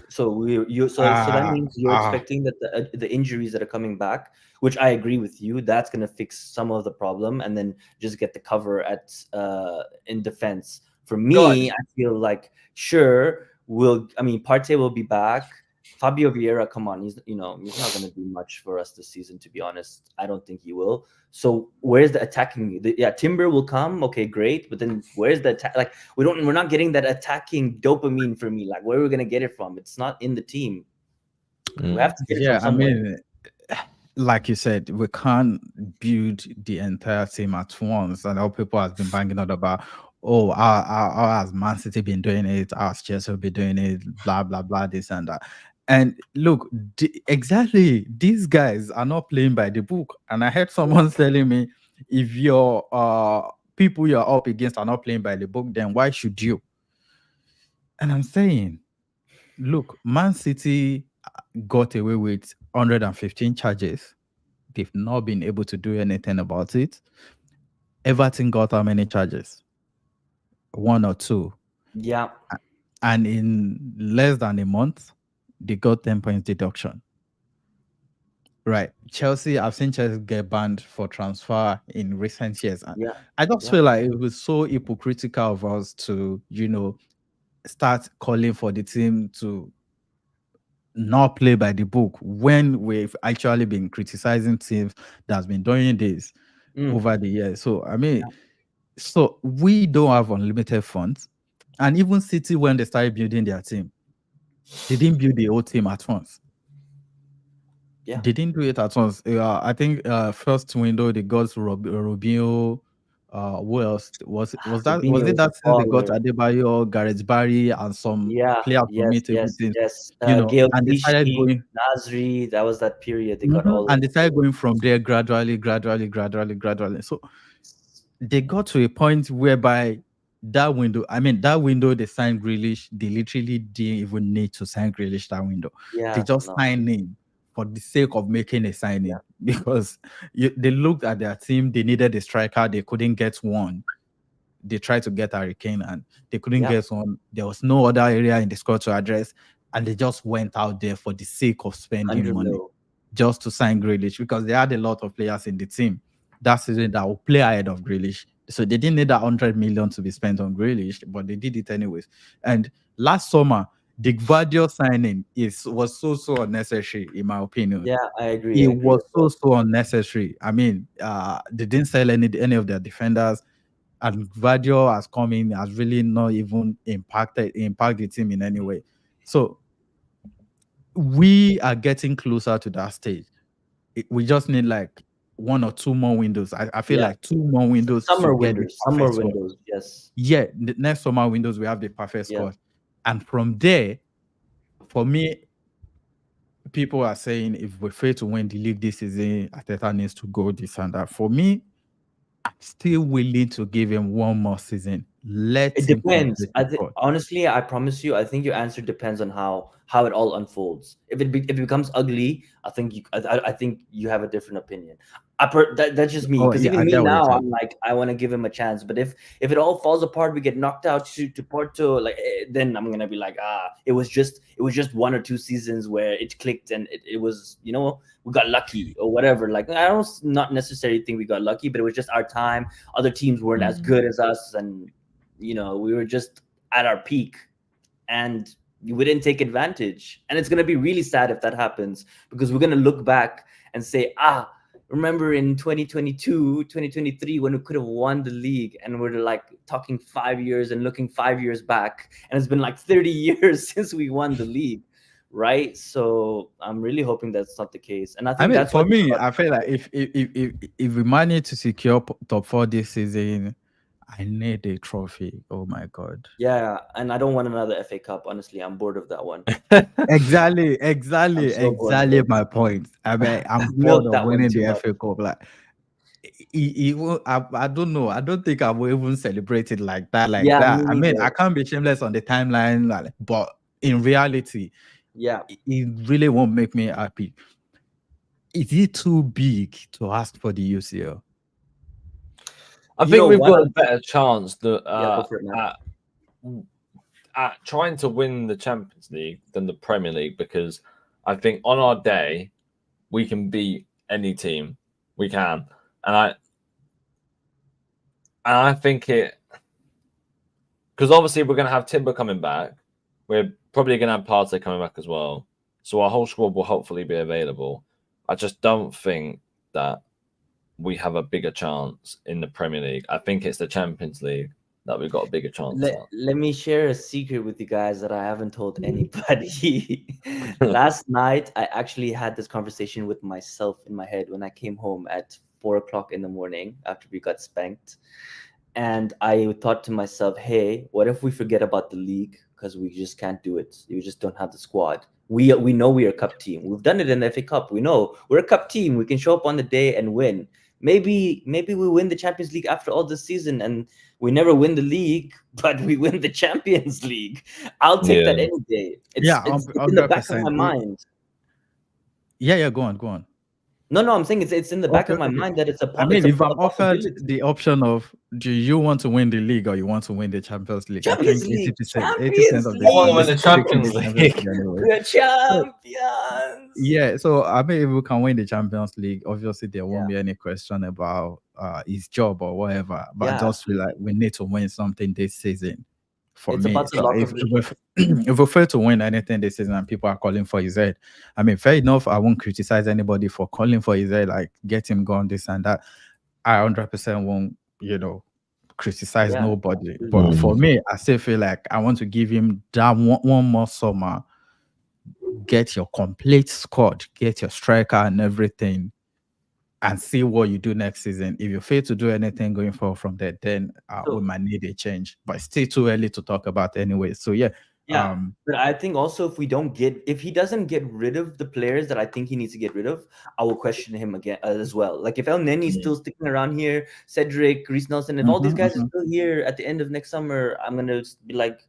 So that means you're expecting that the injuries that are coming back, which I agree with you, that's gonna fix some of the problem, and then just get the cover at in defense. For me, I feel like sure Partey will be back. Fabio Vieira, come on, he's not going to do much for us this season. To be honest, I don't think he will. So where's the attacking? Timber will come, okay, great, but then where's the attack? Like we're not getting that attacking dopamine for me. Like where are we going to get it from? It's not in the team. We have to get it from somewhere. I mean, like you said, we can't build the entire team at once. And all people have been banging on about, oh, how has Man City been doing it? How has Chelsea been doing it? Blah, blah, blah, this and that. And look, exactly, these guys are not playing by the book. And I heard someone telling me, if your people you're up against are not playing by the book, then why should you? And I'm saying, look, Man City got away with 115 charges. They've not been able to do anything about it. Everton got how many charges? 1 or 2. Yeah. And in less than a month, they got 10 points deduction. Right. Chelsea, I've seen Chelsea get banned for transfer in recent years. Yeah. I just feel like it was so hypocritical of us to, start calling for the team to not play by the book when we've actually been criticizing teams that's been doing this over the years. So I mean, so we don't have unlimited funds, and even City, when they started building their team, they didn't build the whole team at once. Yeah, they didn't do it at once. I think first window they got Robinho. Who else was it? Was it that since they got Adebayo, Gareth Barry, and some players from it, everything, and they started going Nasri. That was that period they got all, and they started going from there gradually. So they got to a point whereby that window they signed Grealish. They literally didn't even need to sign Grealish that window. They just signed him for the sake of making a signing because they looked at their team. They needed a striker. They couldn't get one. They tried to get Harry Kane and they couldn't get one. There was no other area in the squad to address, and they just went out there for the sake of spending money just to sign Grealish because they had a lot of players in the team that season that will play ahead of Grealish. So they didn't need that 100 million to be spent on Grealish, but they did it anyways. And last summer, the Gvardiol signing was so unnecessary, in my opinion. Yeah, I agree. It was so unnecessary. I mean, they didn't sell any of their defenders, and Gvardiol has come in, has really not even impact the team in any way. So we are getting closer to that stage. We just need like 1 or 2 more windows. I feel like 2 more windows. Summer windows, yes. Yeah, the next summer windows, we have the perfect squad. And from there, for me, people are saying if we fail to win the league this season, Arteta needs to go this and that. For me, I'm still willing to give him 1 more season. It depends. Honestly, I promise you, I think your answer depends on how it all unfolds. If it becomes ugly, I think you have a different opinion. That's just me, because even me now, I'm like, I want to give him a chance. But if it all falls apart, we get knocked out to Porto, like then I'm gonna be like, it was just 1 or 2 seasons where it clicked and it was, we got lucky or whatever. Like I don't not necessarily think we got lucky, but it was just our time. Other teams weren't as good as us, and we were just at our peak, and we didn't take advantage. And it's gonna be really sad if that happens, because we're gonna look back and say, remember in 2022, 2023, when we could have won the league, and we're like talking 5 years and looking 5 years back, and it's been like 30 years since we won the league, right? So I'm really hoping that's not the case. And I think that's for me, I feel like if we manage to secure top 4 this season, I need a trophy. Oh my God. Yeah, and I don't want another FA Cup. Honestly, I'm bored of that one. Exactly my point. I mean, I'm bored of winning the FA Cup. Like, I don't know. I don't think I will even celebrate it like that. I mean, I can't be shameless on the timeline, but in reality, it really won't make me happy. Is it too big to ask for the UCL? I think we've got a better chance at trying to win the Champions League than the Premier League, because I think on our day we can beat any team. We can, and I think it, because obviously we're going to have Timber coming back. We're probably going to have Partey coming back as well. So our whole squad will hopefully be available. I just don't think that we have a bigger chance in the Premier League. I think it's the Champions League that we've got a bigger chance at. Let me share a secret with you guys that I haven't told anybody. Last night, I actually had this conversation with myself in my head when I came home at 4 o'clock in the morning after we got spanked. And I thought to myself, hey, what if we forget about the league because we just can't do it? You just don't have the squad. We know we are a cup team. We've done it in the FA Cup. We know we're a cup team. We can show up on the day and win. Maybe we win the Champions League after all this season, and we never win the league, but we win the Champions League. I'll take that any day. It's in the back of my mind. Yeah, go on. No, I'm saying it's in the back of my mind that it's a. I mean, if I'm offered the option of, do you want to win the league or you want to win the Champions League? Champions I think League, 80% of I want to win the Champions League. We're champions. Yeah, so I mean, if we can win the Champions League, obviously there won't be any question about his job or whatever. But I just feel like we need to win something this season. For me, so if we fail to win anything this season and people are calling for his head, I mean, fair enough. I won't criticize anybody for calling for his head, like get him gone, this and that. I 100% won't, criticize nobody. But for me, I still feel like I want to give him that one more summer. Get your complete squad, get your striker and everything, and see what you do next season. If you fail to do anything going forward from there, then we might need a change. But it's still too early to talk about anyway. So but I think also if he doesn't get rid of the players that I think he needs to get rid of, I will question him again as well. Like if El Neni's still sticking around here, Cedric, Reece Nelson, if all these guys are still here at the end of next summer, I'm gonna be like,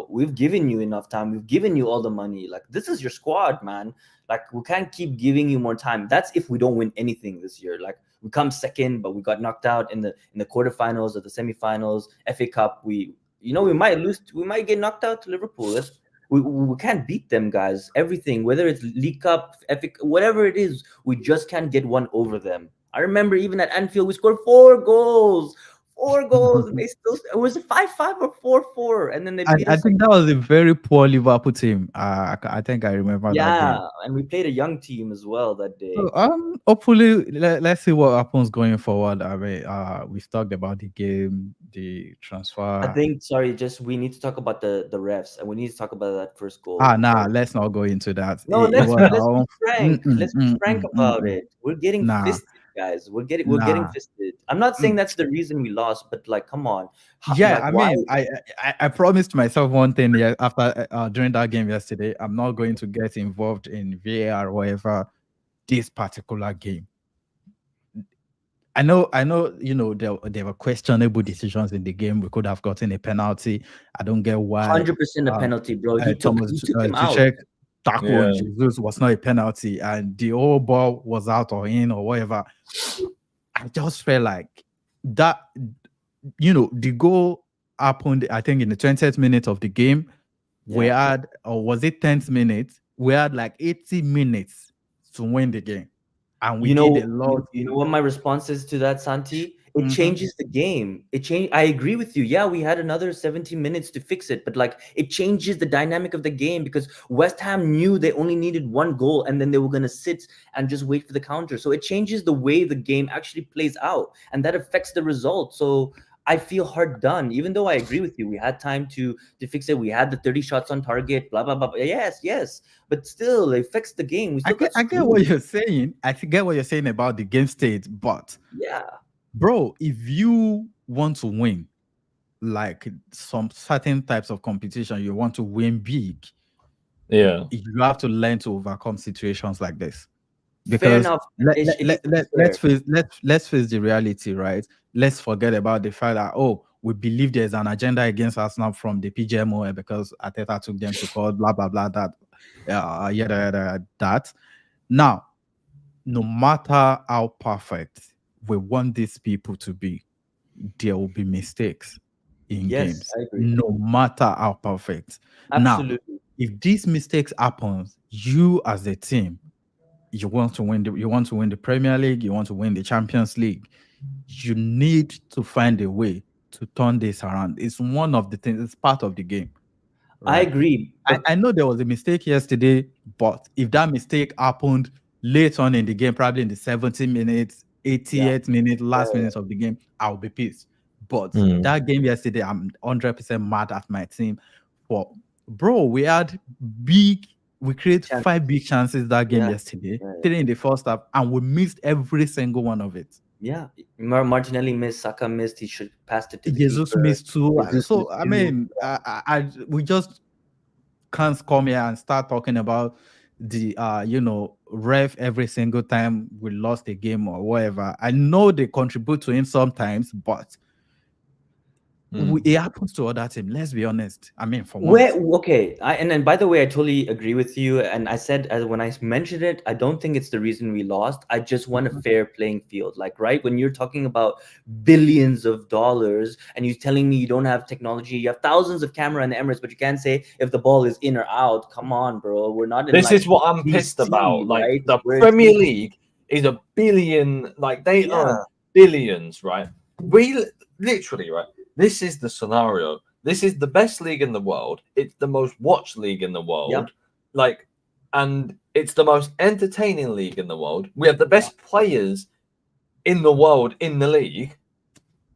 we've given you enough time. We've given you all the money. Like, this is your squad, man. Like, we can't keep giving you more time. That's if we don't win anything this year. Like, we come second, but we got knocked out in the quarterfinals or the semifinals, FA Cup. We might lose. We might get knocked out to Liverpool. We can't beat them, guys. Everything, whether it's League Cup, FA, whatever it is, we just can't get one over them. I remember even at Anfield, we scored 4 goals. 4 goals, and they still was it 5-5 or 4-4, and then they beat us. I think that was a very poor Liverpool team. I think I remember that game. And we played a young team as well that day. So, hopefully, let's see what happens going forward. I mean, we've talked about the game, the transfer. I think we need to talk about the refs, and we need to talk about that first goal. Let's not go into that. No, let's be frank. Let's be frank about it. We're getting fisted, guys. We're getting fisted. I'm not saying that's the reason we lost, but like, come on. I promised myself one thing after during that game yesterday. I'm not going to get involved in VAR or whatever this particular game. I know, there were questionable decisions in the game. We could have gotten a penalty. I don't get why. 100% a penalty, bro. He took him out. Tackle on Jesus was not a penalty, and the whole ball was out or in or whatever. I just felt like that, the goal happened, I think, in the 20th minute of the game. We had, or was it 10th minute? We had like 80 minutes to win the game. And we did a lot. You know what my response is to that, Santi? It changes the game. I agree with you. Yeah, we had another 70 minutes to fix it, but like, it changes the dynamic of the game because West Ham knew they only needed 1 goal and then they were going to sit and just wait for the counter. So it changes the way the game actually plays out, and that affects the result. So I feel hard done, even though I agree with you. We had time to fix it. We had the 30 shots on target, blah, blah, blah. Yes. But still, it affects the game. I get what you're saying. I get what you're saying about the game state, but bro, if you want to win, like some certain types of competition, you want to win big, you have to learn to overcome situations like this. Because let's face the reality, right? Let's forget about the fact that we believe there's an agenda against Arsenal from the PGMOL because Arteta took them to court, blah blah blah. That. Now, no matter how perfect we want these people to be, there will be mistakes in games. No matter how perfect. Absolutely. Now, if these mistakes happen, you as a team, you want to win the Premier League, you want to win the Champions League, you need to find a way to turn this around. It's one of the things, it's part of the game. I right? agree. I know there was a mistake yesterday, but if that mistake happened late on in the game, probably in the 70 minutes, 88th minute, last minutes of the game, I'll be pissed. But that game yesterday, I'm 100% mad at my team. For bro, we created 5 big chances that game yesterday, 3 in the first half, and we missed every single one of it. Yeah, Martinelli missed, Saka missed. He should passed it to the Jesus keeper. missed 2. Jesus So missed I 2. mean, we just can't come here and start talking about the ref every single time we lost a game or whatever. I know they contribute to him sometimes, but it happens to other teams. Let's be honest. I mean, for once. Okay, and then by the way, I totally agree with you. And I said, when I mentioned it, I don't think it's the reason we lost. I just want a fair playing field. Like, right, when you're talking about billions of dollars and you're telling me you don't have technology, you have thousands of camera in the Emirates, but you can't say if the ball is in or out. Come on, bro. We're not in. This is what I'm pissed about. Like, right? the Premier League is a billion. Like, they earn billions, right? We literally, right? This is the scenario. This is the best league in the world. It's the most watched league in the world. Like, and it's the most entertaining league in the world. We have the best players in the world in the league.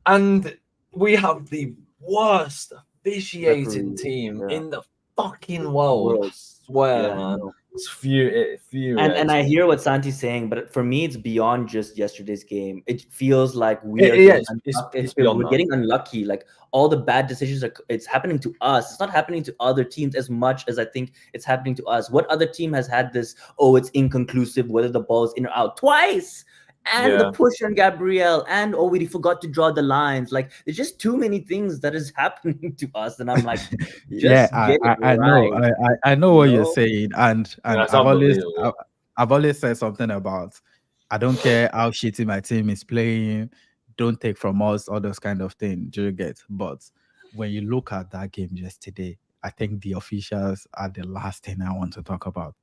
And we have the worst officiating team in the fucking world. I swear, man. It's and I hear what Santi's saying, but for me, it's beyond just yesterday's game. It feels like we're getting unlucky. Like, all the bad decisions it's happening to us. It's not happening to other teams as much as I think it's happening to us. What other team has had this? Oh, it's inconclusive whether the ball is in or out twice. And the push on Gabriel, and we forgot to draw the lines. Like, there's just too many things that is happening to us, and I'm like, I know, I know what you're saying, and I've always said something about, I don't care how shitty my team is playing, don't take from us, all those kind of things. Do you get? But when you look at that game yesterday, I think the officials are the last thing I want to talk about.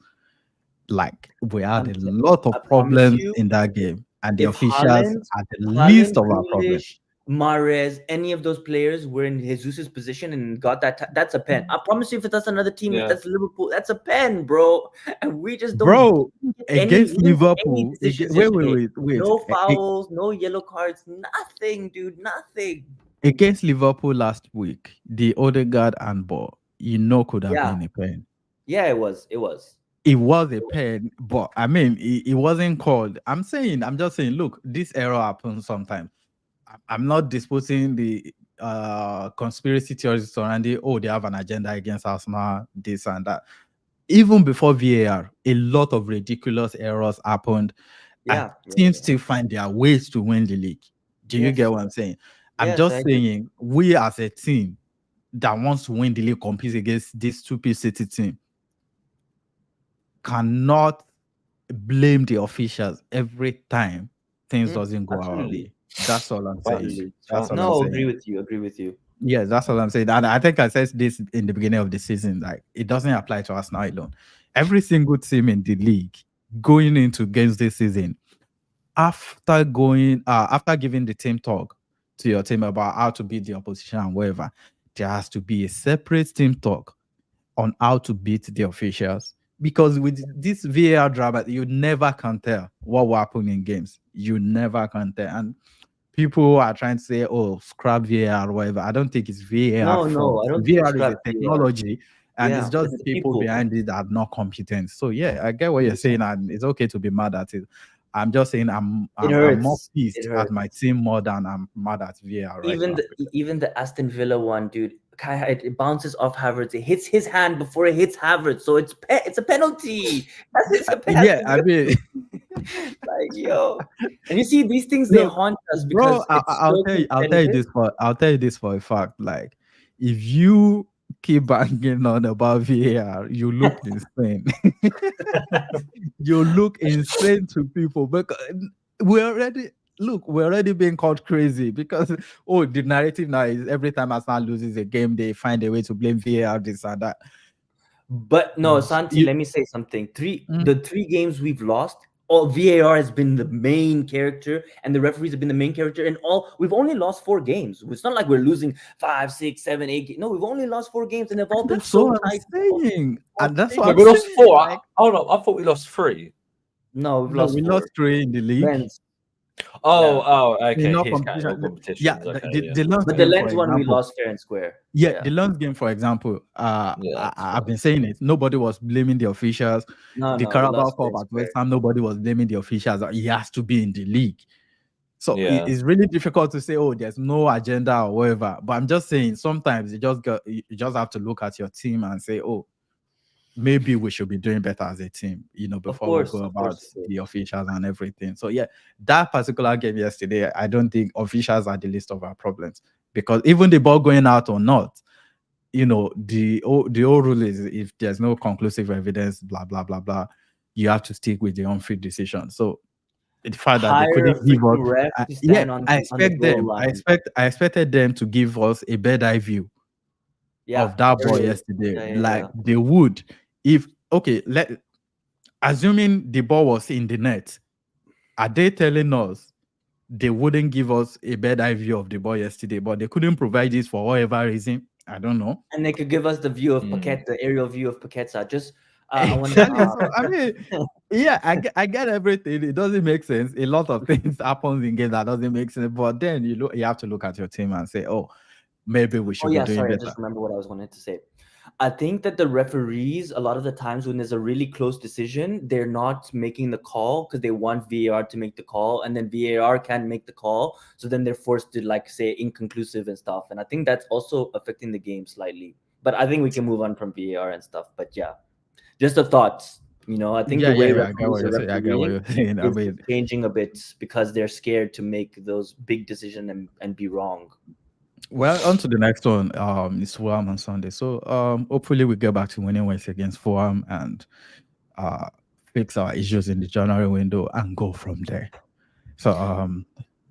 Like, we had a lot of problems in that game, and the officials are the least of our problems. Mahrez, any of those players were in Jesus' position and got that's a pen. I promise you, if that's another team, if that's Liverpool, that's a pen, bro. And we just don't. Bro, against Liverpool, wait. No fouls, no yellow cards, nothing, dude, nothing. Against Liverpool last week, the Odegaard and ball, could have been a pen. Yeah, it was. It was a pen, but I mean, it wasn't called. I'm just saying, look, this error happens sometimes. I'm not disputing the conspiracy theories surrounding, they have an agenda against Arsenal, this and that. Even before VAR, a lot of ridiculous errors happened. And teams still find their ways to win the league. Do you get what I'm saying? I'm just saying, we as a team that wants to win the league compete against this stupid City team cannot blame the officials every time things doesn't go our way. That's all I'm saying. Agree with you. Yeah, that's all I'm saying. And I think I said this in the beginning of the season. Like, it doesn't apply to Arsenal alone. Every single team in the league going into games this season, after giving the team talk to your team about how to beat the opposition and whatever, there has to be a separate team talk on how to beat the officials. Because with this VAR drama, you never can tell what will happen in games. You never can tell. And people are trying to say, scrap VAR or whatever. I don't think it's VAR. No, I don't think VAR is a technology, and it's just the people behind it that are not competent. So yeah, I get what you're saying, and it's okay to be mad at it. I'm just saying I'm more pissed at my team more than I'm mad at VAR. Even the Aston Villa one, dude. It bounces off Havertz. It hits his hand before it hits Havertz, so it's a penalty. It's a penalty. Yeah, I mean, like, yo, and you see these things, they haunt us. Because I'll tell you this for a fact. Like, if you keep banging on about VAR, you look insane. You look insane to people, because we're already being called crazy because the narrative now is every time Arsenal loses a game, they find a way to blame VAR, this and that. But no, Santi, let me say something. The 3 games we've lost, all VAR has been the main character, and the referees have been the main character. And we've only lost 4 games. It's not like we're losing 5, 6, 7, 8. No, we've only lost 4 games, and they've all been That's so what I'm tight. saying. And that's what Wait, I'm we lost saying. 4. Like, Hold on, I thought we lost 3. No, we've no, lost we 4. lost 3 in the league. Lens. Oh, okay. In all His competition. competitions. Yeah, Okay, the Lens But the game, for Lens one we example. lost fair and square. Yeah, the Lens game, for example, Yeah, I've been saying it. Nobody was blaming the officials. No, The we Carabao lost fair Cup and at square. West Ham, nobody was blaming the officials. He has to be in the league. So Yeah. it's really difficult to say, oh, there's no agenda or whatever. But I'm just saying, sometimes you just have to look at your team and say, oh, maybe we should be doing better as a team, before we go about the officials and everything. So yeah, that particular game yesterday, I don't think officials are the least of our problems, because even the ball going out or not, the old rule is, if there's no conclusive evidence, blah blah blah blah, you have to stick with the on-field decision. So the fact that they couldn't give us, I expected them to give us a bird eye view of that ball yesterday. They would, if assuming the ball was in the net, are they telling us they wouldn't give us a bird eye view of the ball yesterday, but they couldn't provide this for whatever reason? I don't know. And they could give us the view of Paqueta, the aerial view of Paqueta. Just exactly. So I mean, yeah, I get everything. It doesn't make sense. A lot of things happens in game that doesn't make sense. But then you have to look at your team and say, oh, maybe we should be doing better. I just remember what I was wanting to say. I think that the referees, a lot of the times when there's a really close decision, they're not making the call because they want VAR to make the call, and then VAR can't make the call. So then they're forced to say inconclusive and stuff. And I think that's also affecting the game slightly. But I think we can move on from VAR and stuff. But yeah, just a thought. I think the way is changing a bit because they're scared to make those big decisions and be wrong. Well, on to the next one. It's Fulham on Sunday. So hopefully we get back to winning ways against Fulham and fix our issues in the January window and go from there. So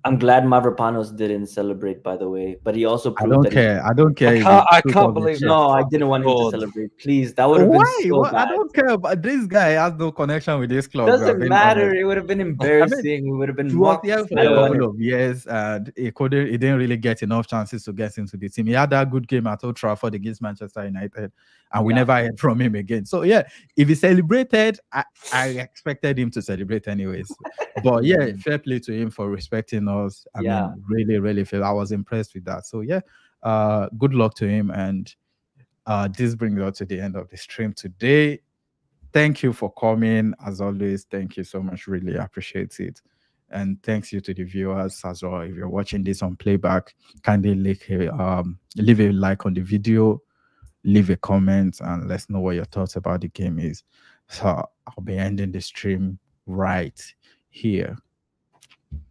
I'm glad Mavropanos didn't celebrate, by the way, but he also proved I don't care. I can't believe. No, I didn't want him to celebrate. Please, that would have been so bad. I don't care, but this guy has no connection with this club. Doesn't matter. It would have been embarrassing. We would have been mocked. He was here for a couple of years, and he didn't really get enough chances to get into the team. He had that good game at Old Trafford against Manchester United, and we never heard from him again. So yeah, if he celebrated, I expected him to celebrate anyways. But yeah, fair play to him for respecting us. I mean, really, really feel I was impressed with that. So yeah, good luck to him. And this brings us to the end of the stream today. Thank you for coming. As always, thank you so much. Really appreciate it. And thanks you to the viewers as well. If you're watching this on playback, kindly leave a like on the video, leave a comment, and let's know what your thoughts about the game is. So I'll be ending the stream right here.